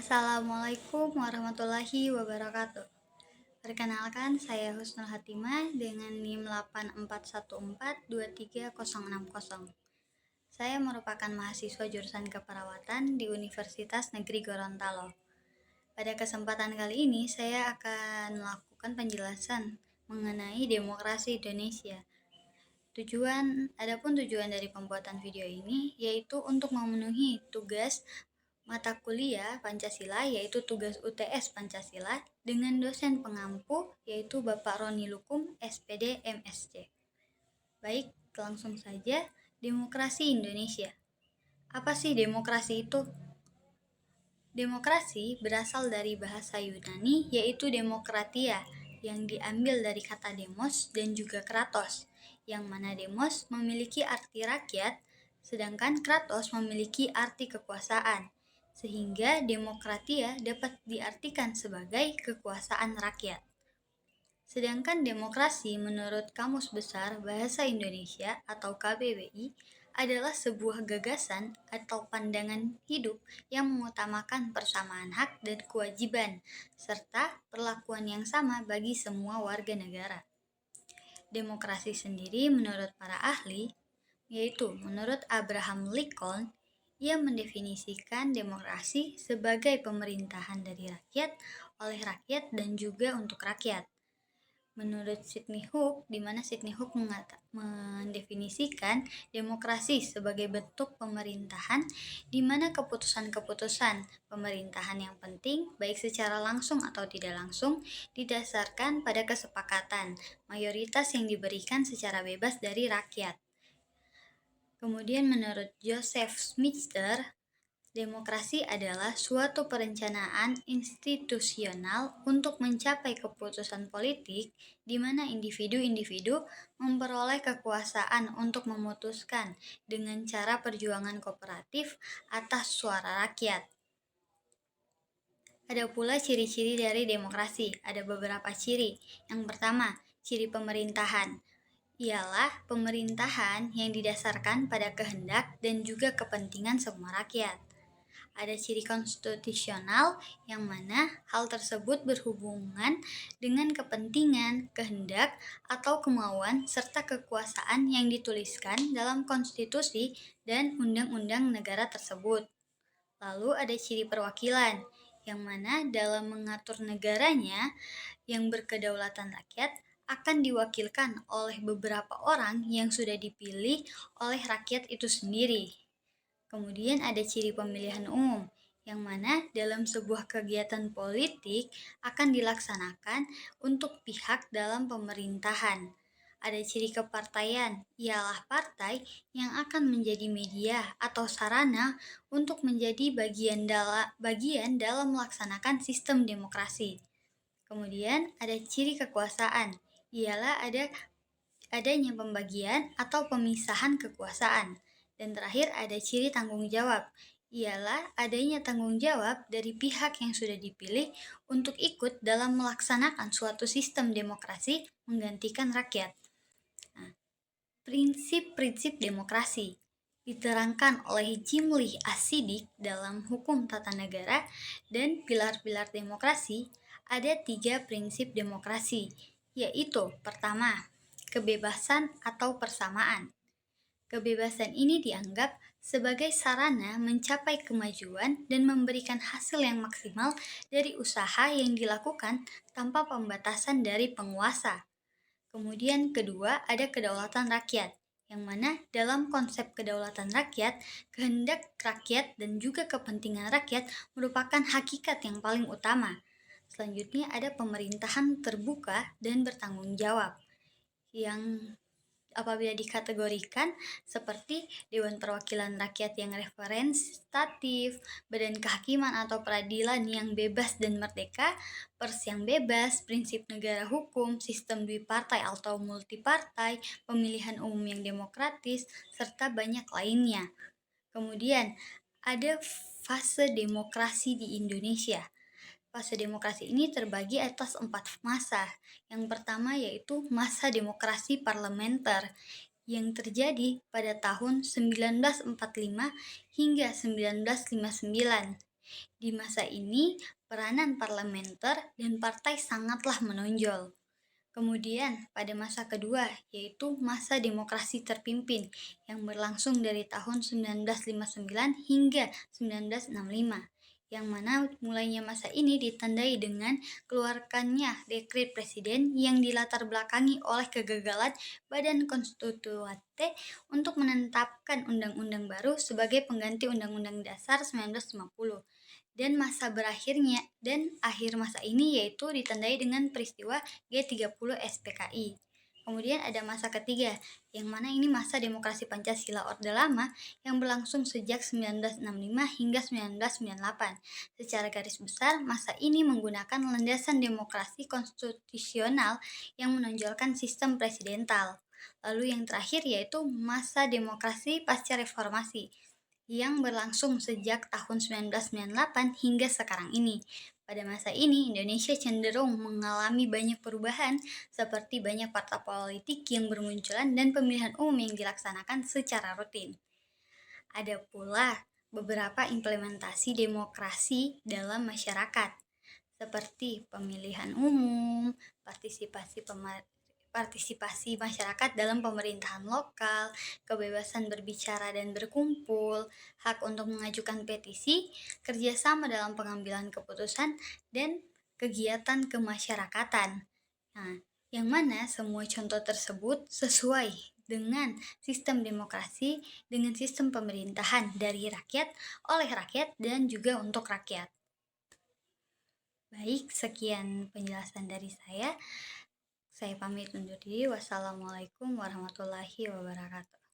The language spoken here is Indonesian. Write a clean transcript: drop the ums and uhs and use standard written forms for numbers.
Assalamualaikum warahmatullahi wabarakatuh. Perkenalkan, saya Husnul Hatimah dengan NIM 841423060. Saya merupakan mahasiswa jurusan keperawatan di Universitas Negeri Gorontalo. Pada kesempatan kali ini, saya akan melakukan penjelasan mengenai demokrasi Indonesia. Adapun tujuan dari pembuatan video ini yaitu untuk memenuhi tugas mata kuliah Pancasila, yaitu tugas UTS Pancasila, dengan dosen pengampu yaitu Bapak Roni Lukum, SPD MSc. Baik, langsung saja. Demokrasi Indonesia. Apa sih demokrasi itu? Demokrasi berasal dari bahasa Yunani yaitu demokratia, yang diambil dari kata demos dan juga kratos, yang mana demos memiliki arti rakyat, sedangkan kratos memiliki arti kekuasaan, sehingga demokratia dapat diartikan sebagai kekuasaan rakyat. Sedangkan demokrasi menurut Kamus Besar Bahasa Indonesia atau KBBI adalah sebuah gagasan atau pandangan hidup yang mengutamakan persamaan hak dan kewajiban, serta perlakuan yang sama bagi semua warga negara. Demokrasi sendiri menurut para ahli, yaitu menurut Abraham Lincoln, ia mendefinisikan demokrasi sebagai pemerintahan dari rakyat, oleh rakyat, dan juga untuk rakyat. Menurut Sidney Hook, di mana Sidney Hook mendefinisikan demokrasi sebagai bentuk pemerintahan di mana keputusan-keputusan pemerintahan yang penting, baik secara langsung atau tidak langsung, didasarkan pada kesepakatan mayoritas yang diberikan secara bebas dari rakyat. Kemudian menurut Joseph Schumpeter, demokrasi adalah suatu perencanaan institusional untuk mencapai keputusan politik di mana individu-individu memperoleh kekuasaan untuk memutuskan dengan cara perjuangan kooperatif atas suara rakyat. Ada pula ciri-ciri dari demokrasi. Ada beberapa ciri. Yang pertama, ciri pemerintahan ialah pemerintahan yang didasarkan pada kehendak dan juga kepentingan semua rakyat. Ada ciri konstitusional yang mana hal tersebut berhubungan dengan kepentingan, kehendak, atau kemauan serta kekuasaan yang dituliskan dalam konstitusi dan undang-undang negara tersebut. Lalu ada ciri perwakilan yang mana dalam mengatur negaranya yang berkedaulatan rakyat akan diwakilkan oleh beberapa orang yang sudah dipilih oleh rakyat itu sendiri. Kemudian ada ciri pemilihan umum, yang mana dalam sebuah kegiatan politik akan dilaksanakan untuk pihak dalam pemerintahan. Ada ciri kepartaian, ialah partai yang akan menjadi media atau sarana untuk menjadi bagian dalam melaksanakan sistem demokrasi. Kemudian ada ciri kekuasaan, ialah adanya pembagian atau pemisahan kekuasaan. Dan terakhir ada ciri tanggung jawab, ialah adanya tanggung jawab dari pihak yang sudah dipilih untuk ikut dalam melaksanakan suatu sistem demokrasi menggantikan rakyat. Prinsip-prinsip demokrasi diterangkan oleh Jim Lee Asidik dalam Hukum Tata Negara, dan pilar-pilar demokrasi. Ada 3 prinsip demokrasi, yaitu pertama, kebebasan atau persamaan. Kebebasan ini dianggap sebagai sarana mencapai kemajuan dan memberikan hasil yang maksimal dari usaha yang dilakukan tanpa pembatasan dari penguasa. Kemudian kedua, ada kedaulatan rakyat, yang mana dalam konsep kedaulatan rakyat, kehendak rakyat dan juga kepentingan rakyat merupakan hakikat yang paling utama. Selanjutnya ada pemerintahan terbuka dan bertanggung jawab, yang apabila dikategorikan seperti Dewan Perwakilan Rakyat yang representatif, Badan Kehakiman atau Peradilan yang bebas dan merdeka, pers yang bebas, prinsip negara hukum, sistem bipartai atau multipartai, pemilihan umum yang demokratis, serta banyak lainnya. Kemudian ada fase demokrasi di Indonesia. Fase demokrasi ini terbagi atas 4 masa. Yang pertama yaitu masa demokrasi parlementer yang terjadi pada tahun 1945 hingga 1959. Di masa ini, peranan parlementer dan partai sangatlah menonjol. Kemudian, pada masa kedua, yaitu masa demokrasi terpimpin yang berlangsung dari tahun 1959 hingga 1965, yang mana mulainya masa ini ditandai dengan keluarkannya dekret presiden yang dilatar belakangi oleh kegagalan Badan Konstituante untuk menetapkan undang-undang baru sebagai pengganti Undang-Undang Dasar 1950. Dan akhir masa ini yaitu ditandai dengan peristiwa G30 SPKI. Kemudian ada masa ketiga, yang mana ini masa demokrasi Pancasila Orde Lama yang berlangsung sejak 1965 hingga 1998. Secara garis besar, masa ini menggunakan landasan demokrasi konstitusional yang menonjolkan sistem presidental. Lalu yang terakhir yaitu masa demokrasi pasca reformasi yang berlangsung sejak tahun 1998 hingga sekarang ini. Pada masa ini, Indonesia cenderung mengalami banyak perubahan, seperti banyak partai politik yang bermunculan dan pemilihan umum yang dilaksanakan secara rutin. Ada pula beberapa implementasi demokrasi dalam masyarakat, seperti pemilihan umum, partisipasi masyarakat dalam pemerintahan lokal, kebebasan berbicara dan berkumpul, hak untuk mengajukan petisi, kerjasama dalam pengambilan keputusan, dan kegiatan kemasyarakatan. Nah, yang mana semua contoh tersebut sesuai dengan sistem demokrasi, dengan sistem pemerintahan dari rakyat, oleh rakyat, dan juga untuk rakyat. Baik, sekian penjelasan dari saya. Saya pamit undur diri. Wassalamualaikum warahmatullahi wabarakatuh.